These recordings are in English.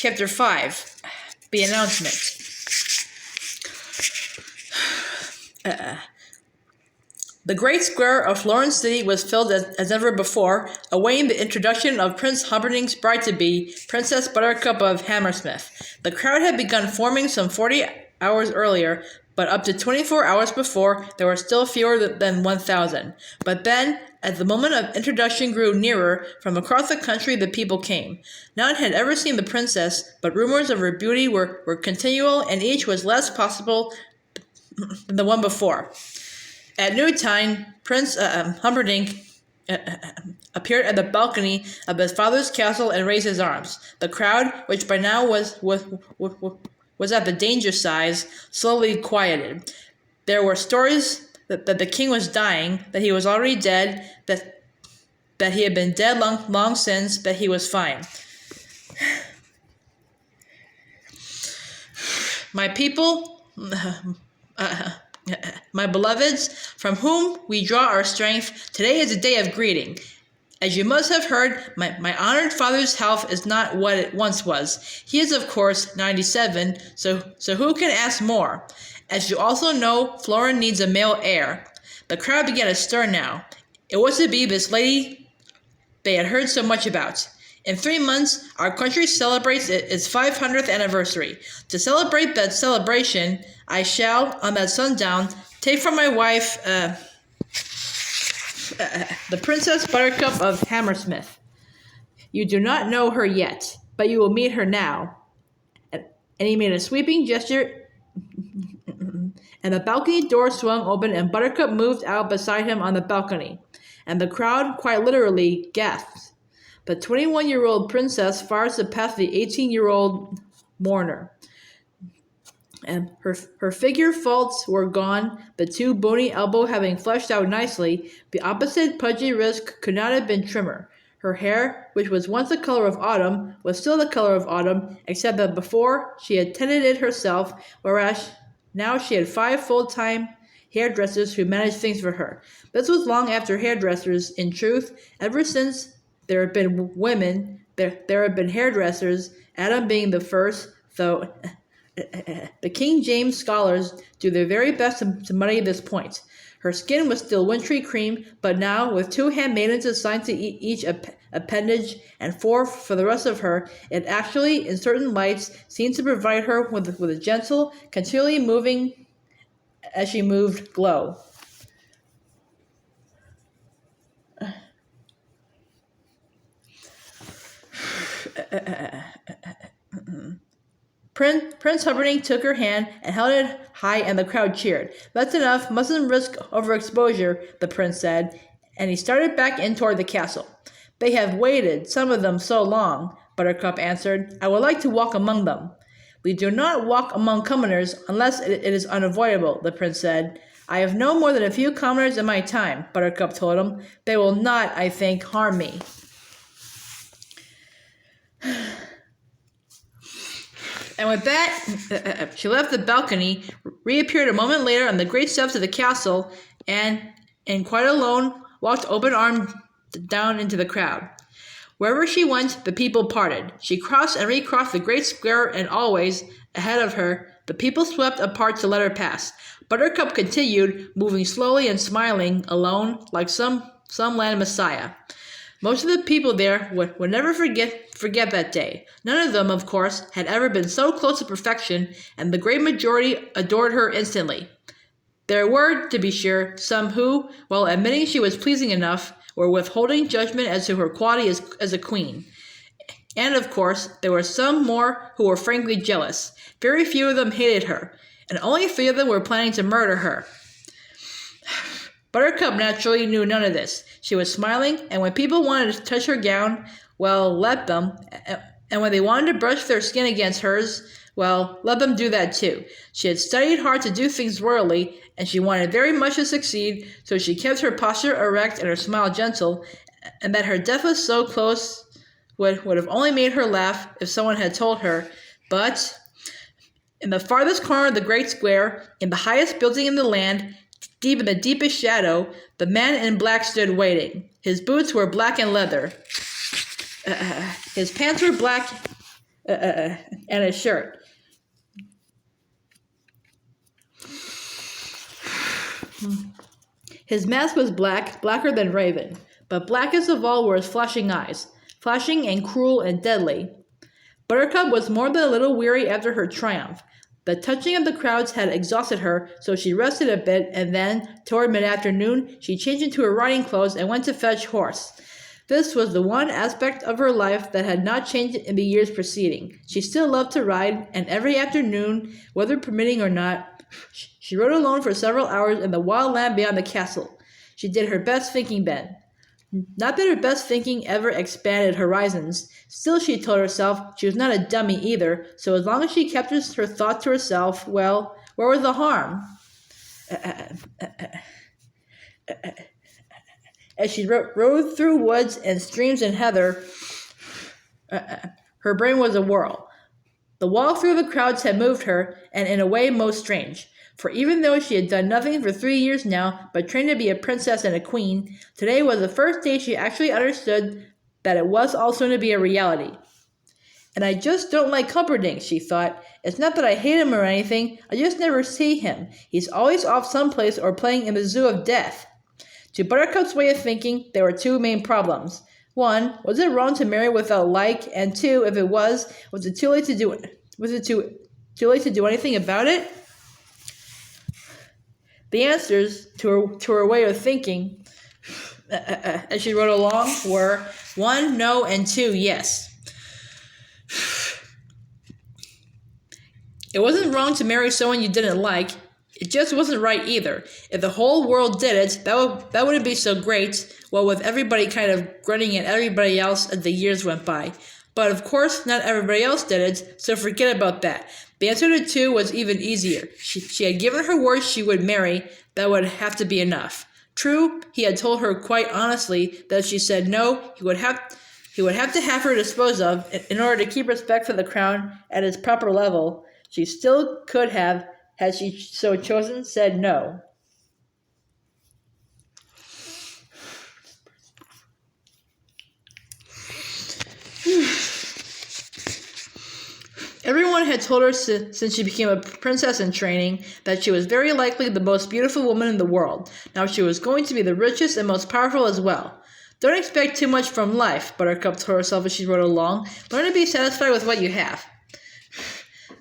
Chapter 5. The Announcement. The great square of Florin City was filled as never before, awaiting the introduction of Prince Humperdinck's bride-to-be, Princess Buttercup of Hammersmith. The crowd had begun forming some 40 hours earlier, but up to 24 hours before, there were still fewer than 1,000. But then, as the moment of introduction grew nearer, from across the country the people came. None had ever seen the princess, but rumors of her beauty were continual, and each was less possible than the one before. At noontime, Prince Humperdinck appeared at the balcony of his father's castle and raised his arms. The crowd, which by now was at the danger size, slowly quieted. There were stories that the king was dying, that he was already dead, that he had been dead long since, that he was fine. My people, my beloveds, from whom we draw our strength, today is a day of greeting. As you must have heard, my honored father's health is not what it once was. He is, of course, 97, so who can ask more? As you also know, Florin needs a male heir. The crowd began to stir now. It was to be this lady they had heard so much about. In 3 months, our country celebrates its 500th anniversary. To celebrate that celebration, I shall, on that sundown, take from my wife, the Princess Buttercup of Hammersmith. You do not know her yet, but you will meet her now. And he made a sweeping gesture, and the balcony door swung open, and Buttercup moved out beside him on the balcony. And the crowd, quite literally, gasped. The 21-year-old princess far surpassed the 18-year-old mourner. And her figure faults were gone, the two bony elbows having fleshed out nicely. The opposite pudgy wrist could not have been trimmer. Her hair, which was once the color of autumn, was still the color of autumn, except that before she had tended it herself, whereas now she had 5 full-time hairdressers who managed things for her. This was long after hairdressers, in truth. Ever since there had been women, there had been hairdressers, Adam being the first, though the King James scholars do their very best to muddy this point. Her skin was still wintry cream, but now, with 2 handmaidens assigned to each appendage and 4 for the rest of her, it actually, in certain lights, seemed to provide her with a gentle, continually moving, as she moved, glow. Prince Humperdinck took her hand and held it high, and the crowd cheered. That's enough, mustn't risk overexposure, the prince said, and he started back in toward the castle. They have waited, some of them, so long, Buttercup answered. I would like to walk among them. We do not walk among commoners unless it is unavoidable, the prince said. I have known more than a few commoners in my time, Buttercup told him. They will not, I think, harm me. And with that, she left the balcony, reappeared a moment later on the great steps of the castle, and quite alone, walked open-armed down into the crowd. Wherever she went, the people parted. She crossed and recrossed the great square, and always, ahead of her, the people swept apart to let her pass. Buttercup continued, moving slowly and smiling, alone, like some land messiah. Most of the people there would never forget that day. None of them, of course, had ever been so close to perfection, and the great majority adored her instantly. There were, to be sure, some who, while admitting she was pleasing enough, were withholding judgment as to her quality as a queen. And, of course, there were some more who were frankly jealous. Very few of them hated her, and only 3 of them were planning to murder her. Buttercup naturally knew none of this. She was smiling, and when people wanted to touch her gown, well, let them. And when they wanted to brush their skin against hers, well, let them do that too. She had studied hard to do things royally, and she wanted very much to succeed, so she kept her posture erect and her smile gentle, and that her death was so close would have only made her laugh if someone had told her. But in the farthest corner of the great square, in the highest building in the land, deep in the deepest shadow, the man in black stood waiting. His boots were black and leather. His pants were black and a shirt. His mask was black, blacker than raven, but blackest of all were his flashing eyes, flashing and cruel and deadly. Buttercup was more than a little weary after her triumph. The touching of the crowds had exhausted her, so she rested a bit, and then, toward mid-afternoon, she changed into her riding clothes and went to fetch horse. This was the one aspect of her life that had not changed in the years preceding. She still loved to ride, and every afternoon, weather permitting or not, she rode alone for several hours in the wild land beyond the castle. She did her best thinking then. Not that her best thinking ever expanded horizons. Still, she told herself, she was not a dummy either, so as long as she kept her thought to herself, well, where was the harm? As she rode through woods and streams and heather, her brain was a whirl. The walk through the crowds had moved her, and in a way most strange. For even though she had done nothing for 3 years now but trained to be a princess and a queen, today was the first day she actually understood that it was all soon to be a reality. And I just don't like Humperdinck, she thought. It's not that I hate him or anything, I just never see him. He's always off someplace or playing in the zoo of death. To Buttercup's way of thinking, there were two main problems. One, was it wrong to marry without like? And two, if it was it too late to do it? Was it too late to do anything about it? The answers to her way of thinking, as she rode along, were 1, no, and 2, yes. It wasn't wrong to marry someone you didn't like. It just wasn't right either. If the whole world did it, that wouldn't be so great, well, with everybody kind of grunting at everybody else as the years went by. But of course, not everybody else did it, so forget about that. The answer to 2 was even easier. She had given her word she would marry. That would have to be enough. True, he had told her quite honestly that if she said no, he would have to have her disposed of in order to keep respect for the crown at its proper level. She still could have, had she so chosen, said no. Everyone had told her since she became a princess in training that she was very likely the most beautiful woman in the world. Now she was going to be the richest and most powerful as well. Don't expect too much from life, Buttercup told herself as she rode along. Learn to be satisfied with what you have.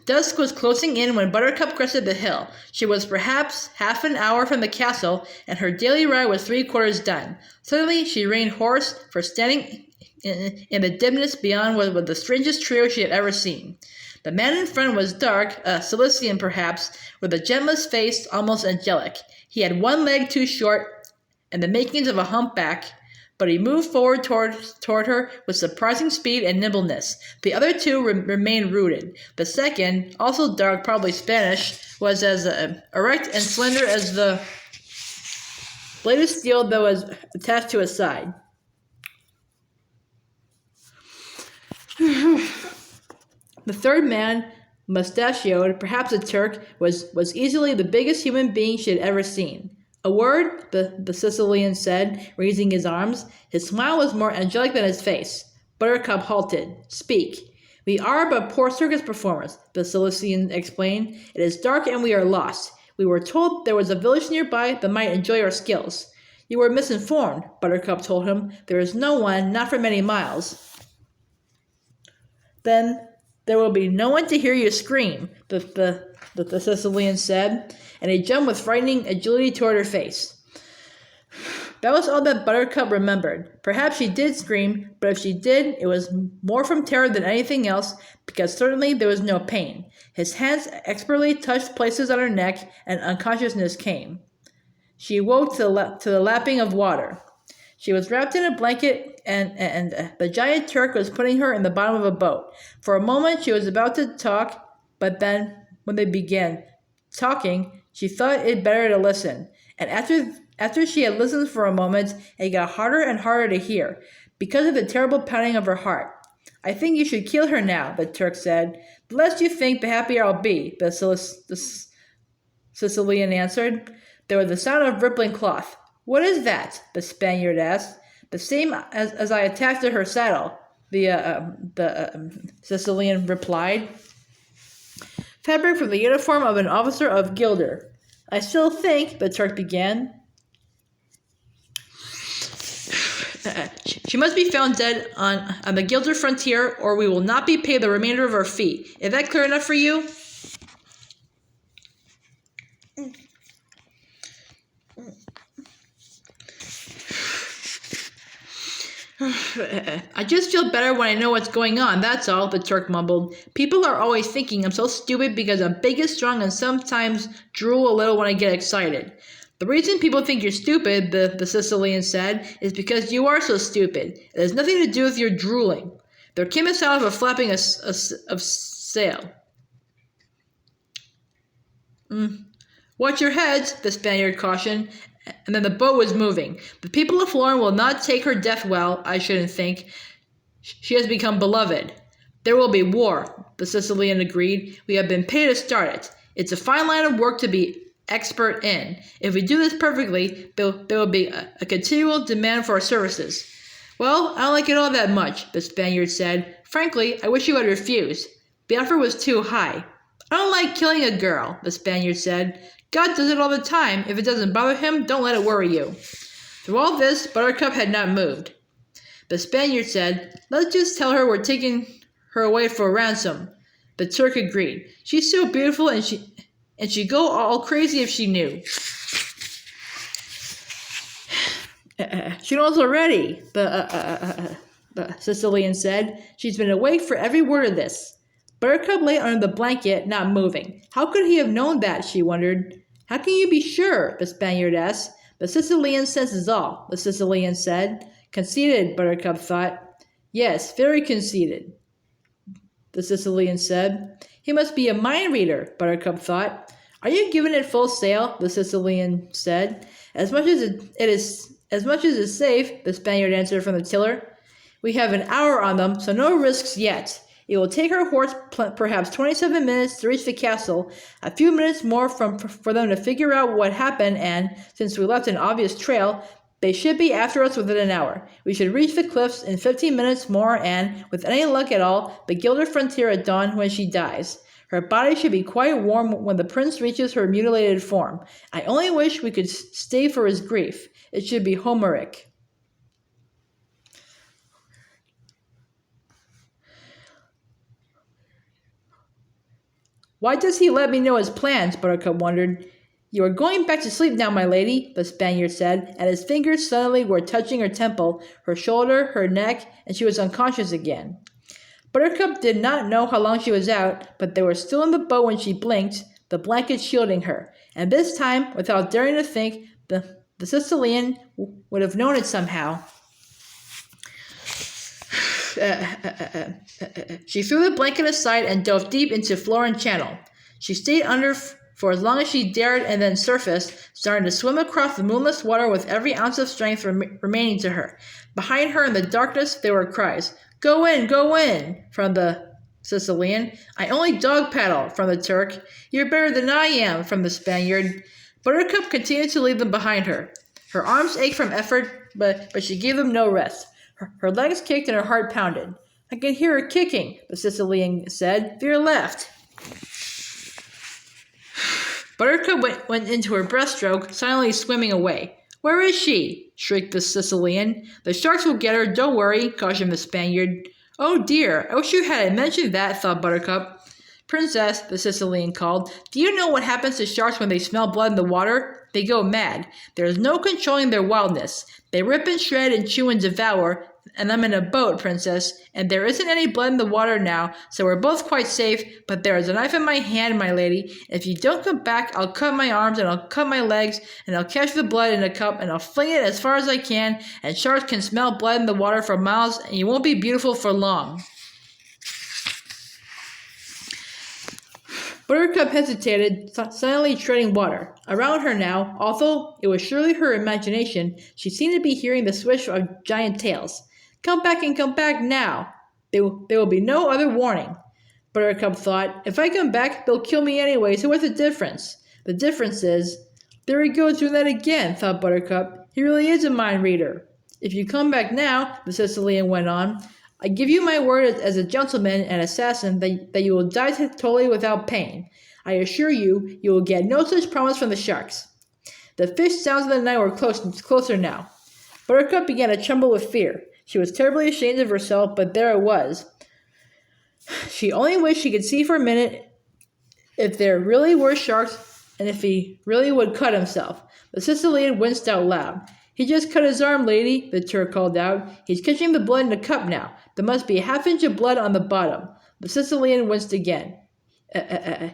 Dusk was closing in when Buttercup crested the hill. She was perhaps half an hour from the castle, and her daily ride was 3/4 done. Suddenly she reined horse, for standing in the dimness beyond was the strangest trio she had ever seen. The man in front was dark, a Cilician perhaps, with the gentlest face, almost angelic. He had one leg too short, and the makings of a humpback, but he moved forward toward her with surprising speed and nimbleness. The other two remained rooted. The second, also dark, probably Spanish, was as erect and slender as the blade of steel that was attached to his side. The third man, mustachioed, perhaps a Turk, was easily the biggest human being she had ever seen. A word, the Sicilian said, raising his arms. His smile was more angelic than his face. Buttercup halted. Speak. We are but poor circus performers, the Cilician explained. It is dark and we are lost. We were told there was a village nearby that might enjoy our skills. You were misinformed, Buttercup told him. There is no one, not for many miles. Then there will be no one to hear you scream, the Sicilian said, and he jumped with frightening agility toward her face. That was all that Buttercup remembered. Perhaps she did scream, but if she did, it was more from terror than anything else, because certainly there was no pain. His hands expertly touched places on her neck, and unconsciousness came. She awoke to the lapping of water. She was wrapped in a blanket, and the giant Turk was putting her in the bottom of a boat. For a moment she was about to talk, but then, when they began talking, she thought it better to listen. And after she had listened for a moment, it got harder and harder to hear, because of the terrible pounding of her heart. I think you should kill her now, the Turk said. The less you think, the happier I'll be, the Sicilian answered. There was the sound of rippling cloth. What is that? The Spaniard asked. The same as I attached to her saddle. The Sicilian replied. Fabric from the uniform of an officer of Guilder. I still think, the Turk began. She must be found dead on the Guilder frontier, or we will not be paid the remainder of our fee. Is that clear enough for you? I just feel better when I know what's going on, that's all, the Turk mumbled. People are always thinking I'm so stupid because I'm big and strong and sometimes drool a little when I get excited. The reason people think you're stupid, the Sicilian said, is because you are so stupid. It has nothing to do with your drooling. There came a sound of a flapping of sail. Watch your heads, the Spaniard cautioned, and then the boat was moving. The people of Florin will not take her death well, I shouldn't think. She has become beloved. There will be war, the Sicilian agreed. We have been paid to start it. It's a fine line of work to be expert in. If we do this perfectly, there will be a continual demand for our services. Well, I don't like it all that much, the Spaniard said. Frankly, I wish you had refused. The offer was too high. I don't like killing a girl, the Spaniard said. God does it all the time. If it doesn't bother him, don't let it worry you. Through all this, Buttercup had not moved. The Spaniard said, let's just tell her we're taking her away for ransom. The Turk agreed. She's so beautiful and she'd go all crazy if she knew. She knows already, the Sicilian said. She's been awake for every word of this. Buttercup lay under the blanket, not moving. How could he have known that, she wondered. How can you be sure, the Spaniard asked. The Sicilian senses all, the Sicilian said. Conceited, Buttercup thought. Yes, very conceited, the Sicilian said. He must be a mind reader, Buttercup thought. Are you giving it full sail? The Sicilian said. As much as is safe, the Spaniard answered from the tiller. We have an hour on them, so no risks yet. It will take our horse perhaps 27 minutes to reach the castle, a few minutes more for them to figure out what happened, and, since we left an obvious trail, they should be after us within an hour. We should reach the cliffs in 15 minutes more, and, with any luck at all, the Guilder frontier at dawn when she dies. Her body should be quite warm when the prince reaches her mutilated form. I only wish we could stay for his grief. It should be Homeric. Why does he let me know his plans? Buttercup wondered. You are going back to sleep now, my lady, the Spaniard said, and his fingers suddenly were touching her temple, her shoulder, her neck, and she was unconscious again. Buttercup did not know how long she was out, but they were still in the boat when she blinked, the blanket shielding her, and this time, without daring to think, the Sicilian would have known it somehow. She threw the blanket aside and dove deep into Florin Channel. She stayed under for as long as she dared and then surfaced, starting to swim across the moonless water with every ounce of strength remaining to her. Behind her in the darkness there were cries. Go in, from the Sicilian. I only dog paddle, from the Turk. You're better than I am, from the Spaniard. Buttercup continued to leave them behind her. Her arms ached from effort, but she gave them no rest. Her legs kicked and her heart pounded. I can hear her kicking, the Sicilian said. Veer left. Buttercup went into her breaststroke, silently swimming away. Where is she? Shrieked the Sicilian. The sharks will get her, don't worry, cautioned the Spaniard. Oh dear, I wish you hadn't mentioned that, thought Buttercup. Princess, the Sicilian called, do you know what happens to sharks when they smell blood in the water? They go mad. There is no controlling their wildness. They rip and shred and chew and devour, and I'm in a boat, Princess, and there isn't any blood in the water now, so we're both quite safe, but there is a knife in my hand, my lady. If you don't come back, I'll cut my arms, and I'll cut my legs, and I'll catch the blood in a cup, and I'll fling it as far as I can, and sharks can smell blood in the water for miles, and you won't be beautiful for long. Buttercup hesitated, silently treading water. Around her now, although it was surely her imagination, she seemed to be hearing the swish of giant tails. Come back and come back now. There will be no other warning. Buttercup thought, if I come back, they'll kill me anyway, so what's the difference? The difference is... There he goes doing that again, thought Buttercup. He really is a mind reader. If you come back now, the Sicilian went on, I give you my word as a gentleman and assassin that you will die totally without pain. I assure you, you will get no such promise from the sharks. The fish sounds of the night were closer now. Buttercup began to tremble with fear. She was terribly ashamed of herself, but there it was. She only wished she could see for a minute if there really were sharks and if he really would cut himself. The Sicilian winced out loud. He just cut his arm, lady, the Turk called out. He's catching the blood in a cup now. There must be a half-inch of blood on the bottom. The Sicilian winced again.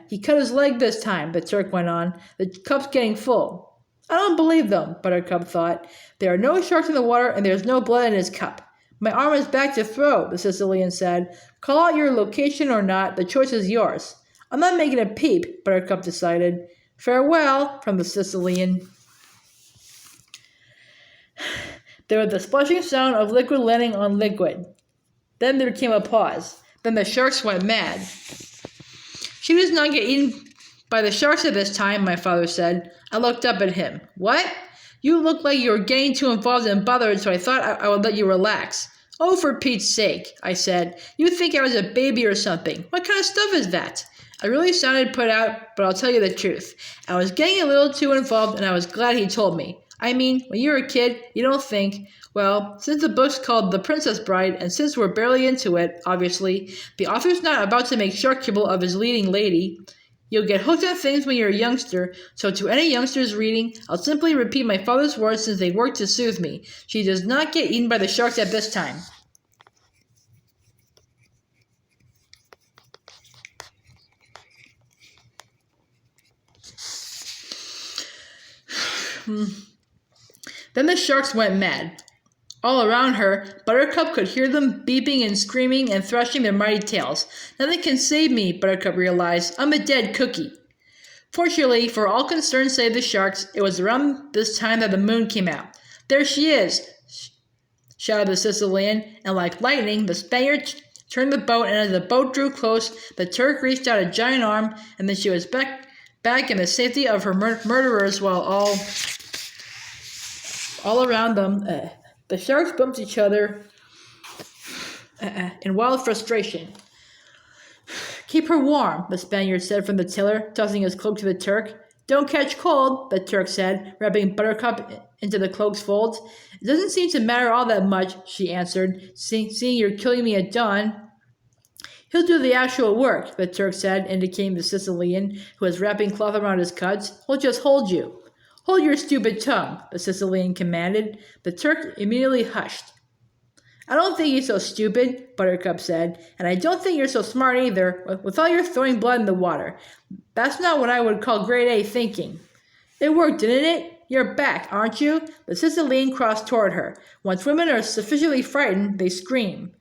He cut his leg this time, the Turk went on. The cup's getting full. I don't believe them, Buttercup thought. There are no sharks in the water and there's no blood in his cup. My arm is back to throw, the Sicilian said. Call out your location or not, the choice is yours. I'm not making a peep, Buttercup decided. Farewell, from the Sicilian. There was the splashing sound of liquid landing on liquid. Then there came a pause. Then the sharks went mad. She does not get eaten by the sharks at this time, my father said. I looked up at him. What? You look like you were getting too involved and bothered, so I thought I would let you relax. Oh, for Pete's sake, I said. You think I was a baby or something. What kind of stuff is that? I really sounded put out, but I'll tell you the truth. I was getting a little too involved, and I was glad he told me. I mean, when you're a kid, you don't think, well, since the book's called The Princess Bride, and since we're barely into it, obviously, the author's not about to make shark kibble of his leading lady. You'll get hooked on things when you're a youngster, so to any youngsters reading, I'll simply repeat my father's words since they work to soothe me. She does not get eaten by the sharks at this time. Then the sharks went mad. All around her, Buttercup could hear them beeping and screaming and thrashing their mighty tails. Nothing can save me, Buttercup realized. I'm a dead cookie. Fortunately, for all concerned save the sharks, it was around this time that the moon came out. There she is, shouted the Sicilian, and like lightning, the Spaniard turned the boat, and as the boat drew close, the Turk reached out a giant arm, and then she was back in the safety of her murderers while all around them, the sharks bumped each other in wild frustration. Keep her warm, the Spaniard said from the tiller, tossing his cloak to the Turk. Don't catch cold, the Turk said, wrapping Buttercup into the cloak's folds. It doesn't seem to matter all that much, she answered, seeing you're killing me at dawn. He'll do the actual work, the Turk said, indicating the Sicilian, who was wrapping cloth around his cuts. He'll just hold you. Hold your stupid tongue, the Sicilian commanded. The Turk immediately hushed. I don't think he's so stupid, Buttercup said, and I don't think you're so smart either, with all your throwing blood in the water. That's not what I would call grade A thinking. It worked, didn't it? You're back, aren't you? The Sicilian crossed toward her. Once women are sufficiently frightened, they scream.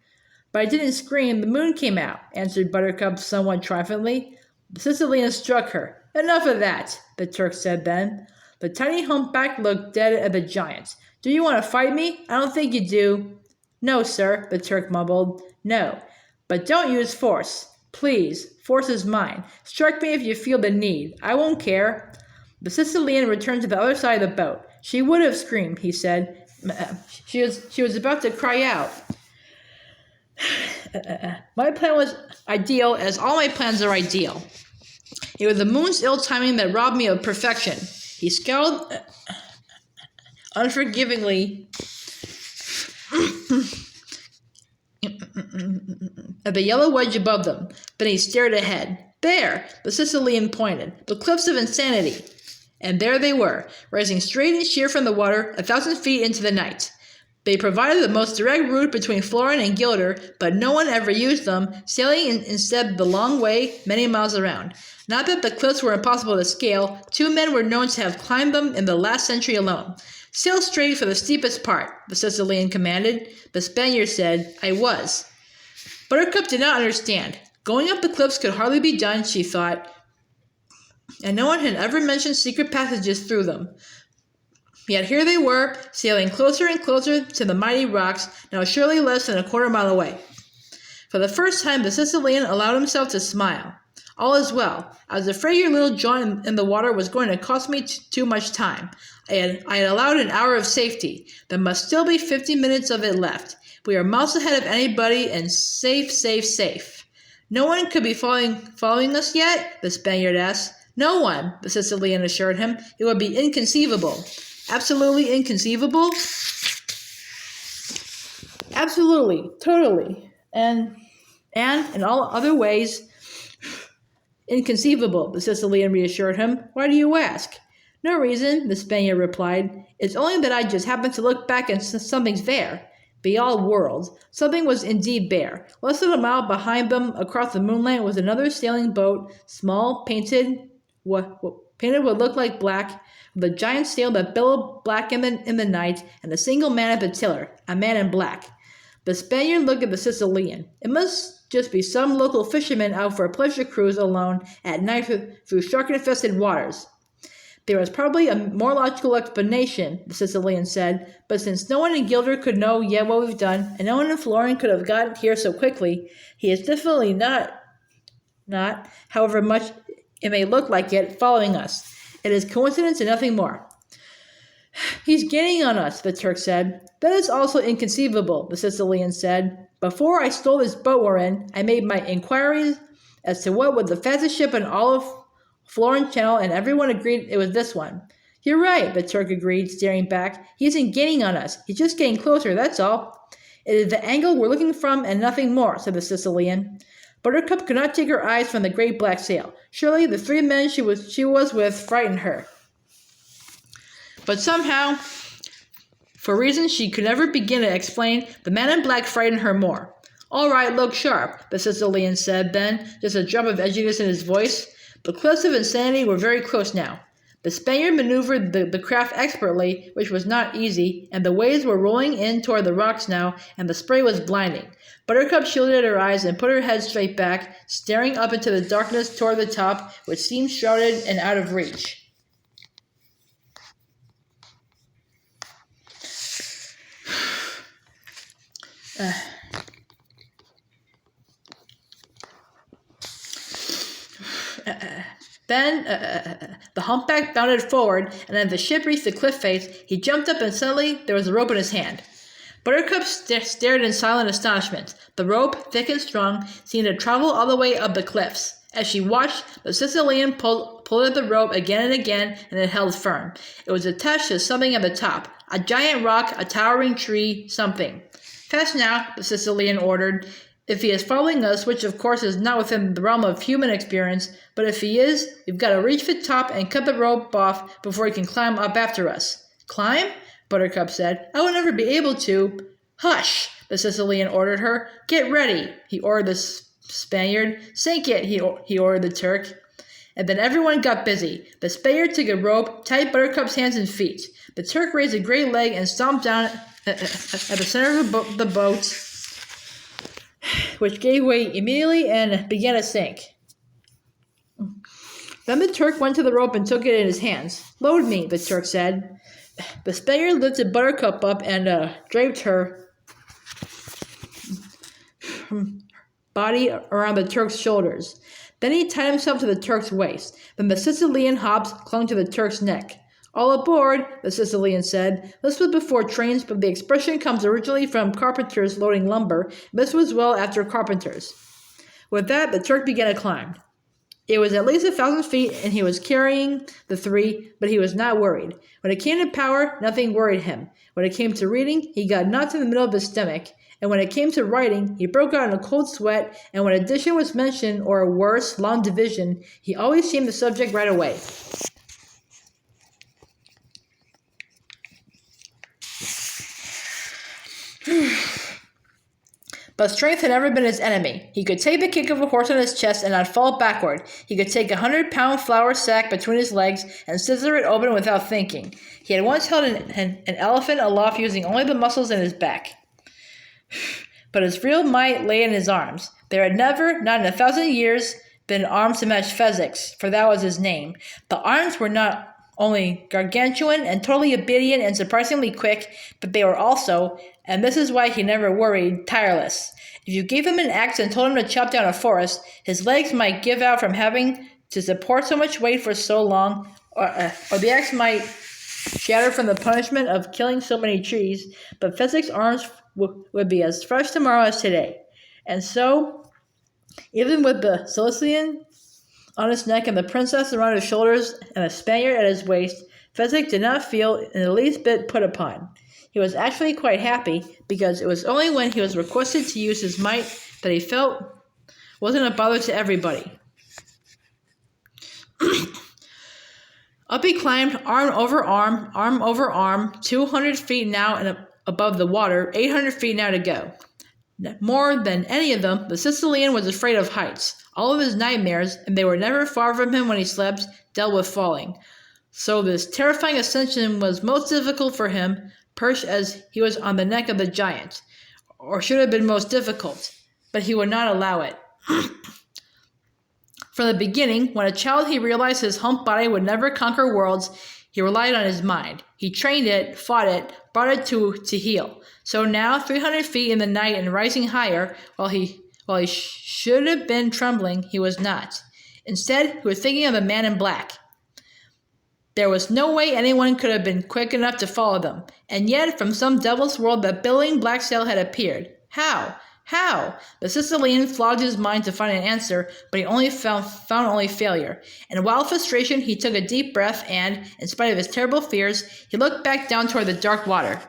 But I didn't scream, the moon came out, answered Buttercup somewhat triumphantly. The Sicilian struck her. Enough of that, the Turk said then. The tiny humpback looked dead at the giant. Do you want to fight me? I don't think you do. No, sir, the Turk mumbled. No, but don't use force. Please, force is mine. Strike me if you feel the need. I won't care. The Sicilian returned to the other side of the boat. She would have screamed, he said. She was about to cry out. My plan was ideal, as all my plans are ideal. It was the moon's ill timing that robbed me of perfection. He scowled unforgivingly at the yellow wedge above them. Then he stared ahead. There, the Sicilian pointed. The cliffs of insanity. And there they were, rising straight and sheer from the water, 1,000 feet into the night. They provided the most direct route between Florin and Guilder, but no one ever used them, sailing instead the long way, many miles around. Not that the cliffs were impossible to scale, 2 men were known to have climbed them in the last century alone. Sail straight for the steepest part, the Sicilian commanded. The Spaniard said, I was. Buttercup did not understand. Going up the cliffs could hardly be done, she thought, and no one had ever mentioned secret passages through them. Yet here they were, sailing closer and closer to the mighty rocks, now surely less than a quarter mile away. For the first time, the Sicilian allowed himself to smile. All is well. I was afraid your little jaunt in the water was going to cost me too much time. I had allowed an hour of safety. There must still be 50 minutes of it left. We are miles ahead of anybody and safe, safe, safe. No one could be following us yet? The Spaniard asked. No one, the Sicilian assured him. It would be inconceivable. Absolutely inconceivable? Absolutely, totally. And in all other ways, inconceivable, the Sicilian reassured him. Why do you ask? No reason, the Spaniard replied. It's only that I just happened to look back and something's there. Beyond worlds, something was indeed bare. Less than a mile behind them, across the moonlight, was another sailing boat, small, painted what would look like black, with a giant sail that billowed black in the night, and a single man at the tiller, a man in black. The Spaniard looked at the Sicilian. It must just be some local fisherman out for a pleasure cruise alone at night through shark-infested waters. There was probably a more logical explanation, the Sicilian said, but since no one in Guilder could know yet what we've done, and no one in Florin could have gotten here so quickly, he is definitely not, however much it may look like it, following us. It is coincidence and nothing more. He's gaining on us, the Turk said. That is also inconceivable, the Sicilian said. Before I stole this boat we're in, I made my inquiries as to what was the fastest ship in all of Florin Channel, and everyone agreed it was this one. You're right, the Turk agreed, staring back. He isn't gaining on us. He's just getting closer, that's all. It is the angle we're looking from and nothing more, said the Sicilian. Buttercup could not take her eyes from the great black sail. Surely the three men she was with frightened her. But somehow, for reasons she could never begin to explain, the man in black frightened her more. All right, look sharp, the Sicilian said then, just a drop of edginess in his voice. The cliffs of insanity were very close now. The Spaniard maneuvered the craft expertly, which was not easy, and the waves were rolling in toward the rocks now, and the spray was blinding. Buttercup shielded her eyes and put her head straight back, staring up into the darkness toward the top, which seemed shrouded and out of reach. Then the humpback bounded forward, and as the ship reached the cliff face, he jumped up and suddenly there was a rope in his hand. Buttercup stared in silent astonishment. The rope, thick and strong, seemed to travel all the way up the cliffs. As she watched, the Sicilian pulled at the rope again and again, and it held firm. It was attached to something at the top, a giant rock, a towering tree, something. Fast now, the Sicilian ordered. If he is following us, which of course is not within the realm of human experience, but if he is, we've got to reach the top and cut the rope off before he can climb up after us. Climb? Buttercup said. I will never be able to. Hush, the Sicilian ordered her. Get ready, he ordered the Spaniard. Sink it, he ordered the Turk. And then everyone got busy. The Spaniard took a rope, tied Buttercup's hands and feet. The Turk raised a great leg and stomped down at the center of the boat, which gave way immediately and began to sink. Then the Turk went to the rope and took it in his hands. Load me, the Turk said. The Spaniard lifted Buttercup up and draped her body around the Turk's shoulders. Then he tied himself to the Turk's waist. Then the Sicilian hops clung to the Turk's neck. All aboard, the Sicilian said. This was before trains, but the expression comes originally from carpenters loading lumber. This was well after carpenters. With that, the Turk began to climb. It was at least 1,000 feet, and he was carrying the three, but he was not worried. When it came to power, nothing worried him. When it came to reading, he got knots in the middle of his stomach. And when it came to writing, he broke out in a cold sweat, and when addition was mentioned, or worse, long division, he always shamed the subject right away. But strength had never been his enemy. He could take the kick of a horse on his chest and not fall backward. He could take 100-pound flour sack between his legs and scissor it open without thinking. He had once held an elephant aloft using only the muscles in his back. But his real might lay in his arms. There had never, not in 1,000 years, been arms to match Fezzik's, for that was his name. The arms were not only gargantuan and totally obedient and surprisingly quick, but they were also, and this is why he never worried, tireless. If you gave him an axe and told him to chop down a forest, his legs might give out from having to support so much weight for so long, or the axe might shatter from the punishment of killing so many trees, but Fezzik's arms would be as fresh tomorrow as today. And so, even with the Sicilian on his neck and the princess around his shoulders and a Spaniard at his waist, Fezzik did not feel in the least bit put upon. He was actually quite happy, because it was only when he was requested to use his might that he felt wasn't a bother to everybody. Up he climbed, arm over arm, 200 feet now and above the water, 800 feet now to go. More than any of them, the Sicilian was afraid of heights. All of his nightmares, and they were never far from him when he slept, dealt with falling. So this terrifying ascension was most difficult for him, perched as he was on the neck of the giant, or should have been most difficult, but he would not allow it. From the beginning, when a child he realized his hump body would never conquer worlds, he relied on his mind. He trained it, fought it, brought it to heel. So now, 300 feet in the night and rising higher, while he should have been trembling, he was not. Instead, he was thinking of the man in black. There was no way anyone could have been quick enough to follow them. And yet, from some devil's world, that billowing black sail had appeared. How? How? The Sicilian flogged his mind to find an answer, but he only found only failure. In wild frustration, he took a deep breath and, in spite of his terrible fears, he looked back down toward the dark water.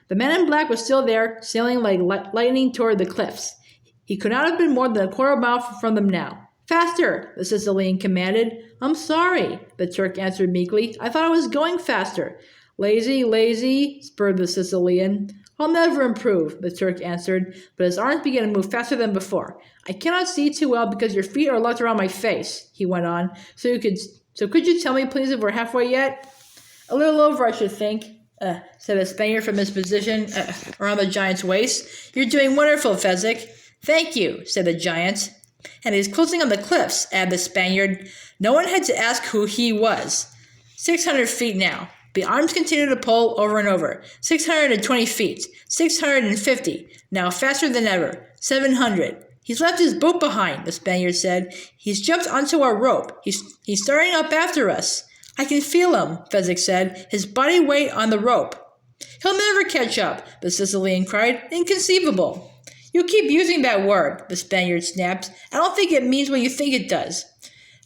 The man in black was still there, sailing like lightning toward the cliffs. He could not have been more than a quarter mile from them now. "Faster!" the Sicilian commanded. "I'm sorry," the Turk answered meekly. "I thought I was going faster." "Lazy, lazy," spurred the Sicilian. "I'll never improve," the Turk answered, but his arms began to move faster than before. "I cannot see too well because your feet are locked around my face," he went on. So could you tell me, please, if we're halfway yet?" "A little over, I should think," said the Spaniard from his position around the giant's waist. "You're doing wonderful, Fezzik." "Thank you," said the giant. "And he's closing on the cliffs," added the Spaniard. No one had to ask who he was. 600 feet now. The arms continued to pull over and over. 620 feet. 650. Now faster than ever. 700. "He's left his boat behind," the Spaniard said. "He's jumped onto our rope. He's starting up after us." "I can feel him," Fezzik said, "his body weight on the rope." "He'll never catch up," the Sicilian cried. "Inconceivable." "You keep using that word," the Spaniard snapped. "I don't think it means what you think it does."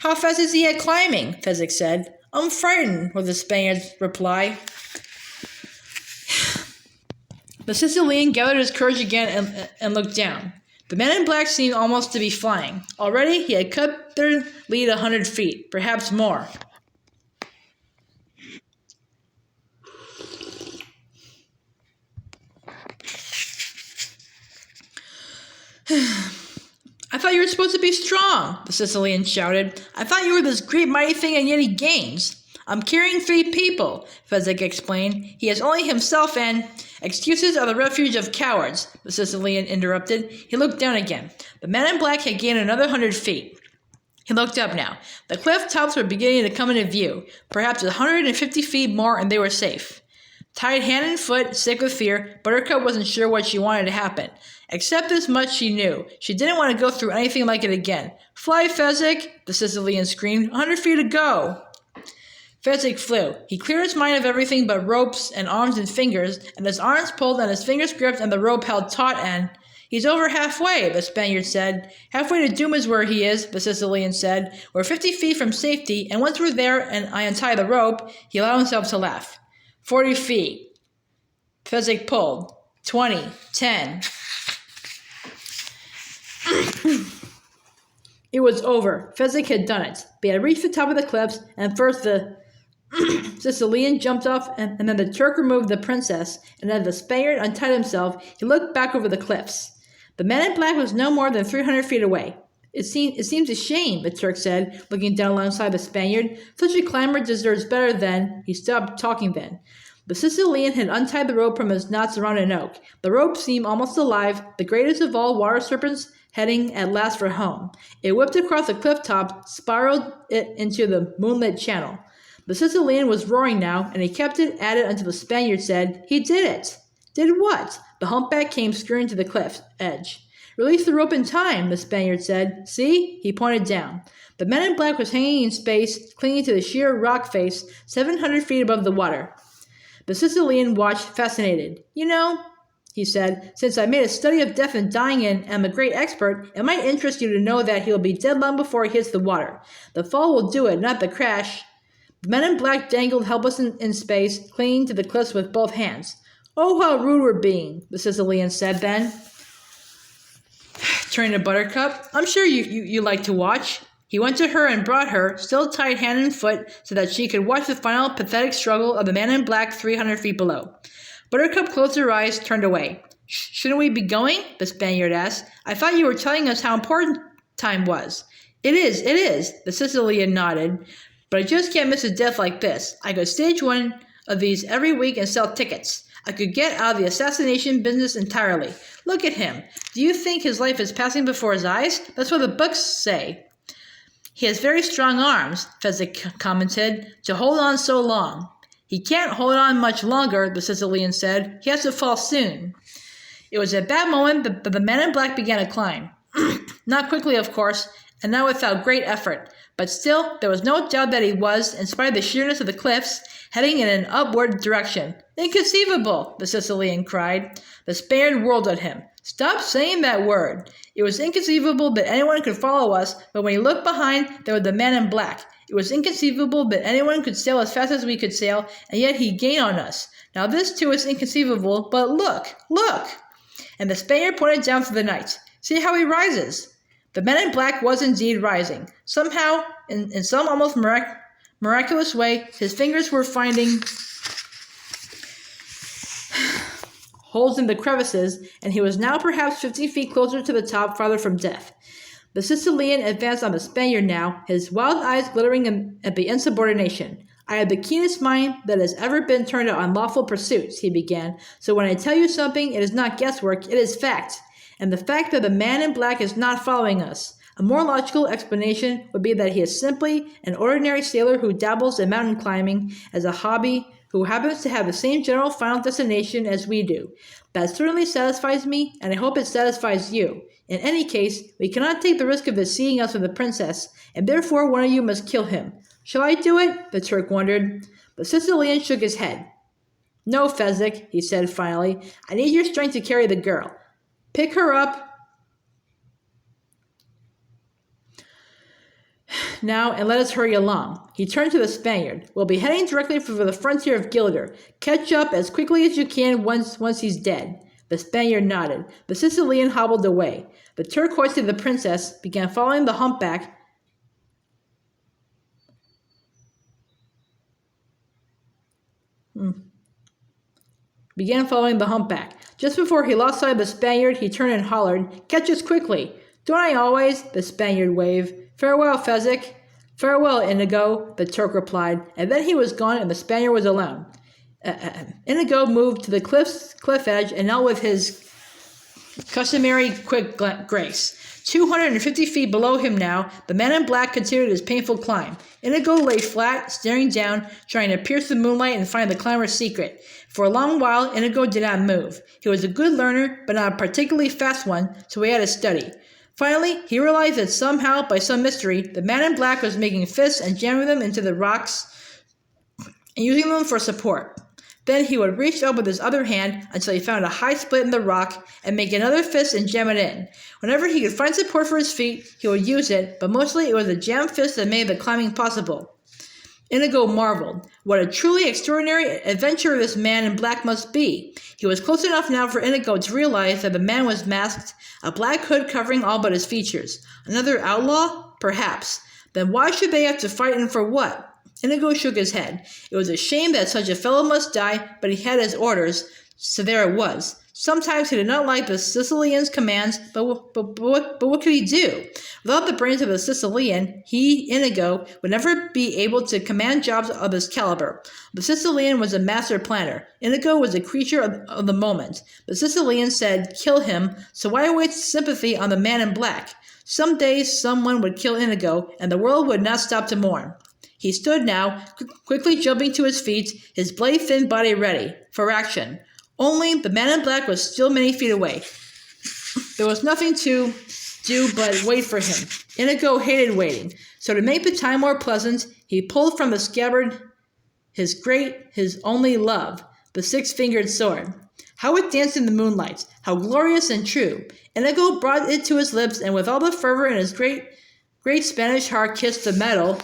"How fast is he at climbing?" Fezzik said. "I'm frightened," was the Spaniard's reply. The Sicilian gathered his courage again and looked down. The man in black seemed almost to be flying. Already he had cut their lead 100 feet, perhaps more. "I thought you were supposed to be strong," the Sicilian shouted. "I thought you were this great mighty thing, and yet he gains." "I'm carrying 3 people," Fezzik explained. "He has only himself and—" "Excuses are the refuge of cowards," the Sicilian interrupted. He looked down again. The man in black had gained another 100 feet. He looked up now. The cliff tops were beginning to come into view. Perhaps 150 feet more and they were safe. Tied hand and foot, sick with fear, Buttercup wasn't sure what she wanted to happen. Except this much she knew. She didn't want to go through anything like it again. "Fly, Fezzik!" the Sicilian screamed. 100 feet to go! Fezzik flew. He cleared his mind of everything but ropes and arms and fingers, and his arms pulled and his fingers gripped and the rope held taut and— "He's over halfway," the Spaniard said. "Halfway to doom is where he is," the Sicilian said. "We're 50 feet from safety, and once we're there and I untie the rope," he allowed himself to laugh. 40 feet. Fezzik pulled. 20. 10. It was over. Fezzik had done it. They had reached the top of the cliffs, and first the Sicilian jumped off, and then the Turk removed the princess, and as the Spaniard untied himself, he looked back over the cliffs. The man in black was no more than 300 feet away. It seems a shame," the Turk said, looking down alongside the Spaniard. "Such a climber deserves better than—" He stopped talking then. The Sicilian had untied the rope from his knots around an oak. The rope seemed almost alive, the greatest of all water serpents heading at last for home. It whipped across the cliff top, spiraled it into the moonlit channel. The Sicilian was roaring now, and he kept it at it until the Spaniard said, "He did it!" "Did what?" The humpback came scurrying to the cliff edge. Release the rope in time, the Spaniard said. See? He pointed down. The man in black was hanging in space, clinging to the sheer rock face 700 feet above the water. The Sicilian watched, fascinated. You know, he said, since I made a study of death and dying and am a great expert, it might interest you to know that he'll be dead long before he hits the water. The fall will do it, not the crash. The men in black dangled helpless in space, clinging to the cliffs with both hands. Oh, how rude we're being, the Sicilian said then. Turning to Buttercup, I'm sure you like to watch. He went to her and brought her, still tied hand and foot, so that she could watch the final pathetic struggle of the man in black 300 feet below. Buttercup closed her eyes, turned away. Shouldn't we be going? The Spaniard asked. I thought you were telling us how important time was. It is, the Sicilian nodded. But I just can't miss a death like this. I could stage one of these every week and sell tickets. I could get out of the assassination business entirely. Look at him. Do you think his life is passing before his eyes? That's what the books say. He has very strong arms, Fezzik commented, to hold on so long. He can't hold on much longer, the Sicilian said. He has to fall soon. It was at that moment that the man in black began to climb. Not quickly, of course, and not without great effort. But still, there was no doubt that he was, in spite of the sheerness of the cliffs, heading in an upward direction. Inconceivable, the Sicilian cried. The Spaniard whirled at him. Stop saying that word. It was inconceivable that anyone could follow us, but when he looked behind, there was the man in black. It was inconceivable that anyone could sail as fast as we could sail, and yet he gained on us. Now this too is inconceivable, but look! And the Spaniard pointed down through the night. See how he rises. The man in black was indeed rising. Somehow, in some almost miraculous way, his fingers were finding holes in the crevices, and he was now perhaps 50 feet closer to the top, farther from death. The Sicilian advanced on the Spaniard now, his wild eyes glittering at the insubordination. I have the keenest mind that has ever been turned to unlawful pursuits, he began. So when I tell you something, it is not guesswork, it is fact. And the fact that the man in black is not following us. A more logical explanation would be that he is simply an ordinary sailor who dabbles in mountain climbing as a hobby, who happens to have the same general final destination as we do. That certainly satisfies me, and I hope it satisfies you. In any case, we cannot take the risk of his seeing us with the princess, and therefore one of you must kill him. Shall I do it? The Turk wondered. The Sicilian shook his head. No, Fezzik, he said finally. I need your strength to carry the girl. Pick her up now and let us hurry along. He turned to the Spaniard. We'll be heading directly for the frontier of Guilder. Catch up as quickly as you can once he's dead. The Spaniard nodded. The Sicilian hobbled away. The Turk hoisted the princess, began following the humpback. Just before he lost sight of the Spaniard, he turned and hollered, Catch us quickly. Don't I always? The Spaniard waved. Farewell, Fezzik. Farewell, Inigo, the Turk replied, and then he was gone and the Spaniard was alone. Inigo moved to the cliff edge and knelt with his customary quick grace. 250 feet below him now, the man in black continued his painful climb. Inigo lay flat, staring down, trying to pierce the moonlight and find the climber's secret. For a long while, Inigo did not move. He was a good learner, but not a particularly fast one, so he had to study. Finally, he realized that somehow, by some mystery, the man in black was making fists and jamming them into the rocks and using them for support. Then he would reach up with his other hand until he found a high split in the rock and make another fist and jam it in. Whenever he could find support for his feet, he would use it, but mostly it was the jammed fist that made the climbing possible. Inigo marveled. What a truly extraordinary adventure this man in black must be. He was close enough now for Inigo to realize that the man was masked, a black hood covering all but his features. Another outlaw? Perhaps. Then why should they have to fight and for what? Inigo shook his head. It was a shame that such a fellow must die, but he had his orders, so there it was. Sometimes he did not like the Sicilian's commands, but what could he do? Without the brains of a Sicilian, he, Inigo, would never be able to command jobs of this caliber. The Sicilian was a master planner. Inigo was a creature of the moment. The Sicilian said, kill him, so why waste sympathy on the man in black? Some day someone would kill Inigo, and the world would not stop to mourn. He stood now, quickly jumping to his feet, his blade-thin body ready for action. Only the man in black was still many feet away. There was nothing to do but wait for him. Inigo hated waiting, so to make the time more pleasant, he pulled from the scabbard his only love, the six-fingered sword. How it danced in the moonlight! How glorious and true! Inigo brought it to his lips, and with all the fervor in his great Spanish heart kissed the metal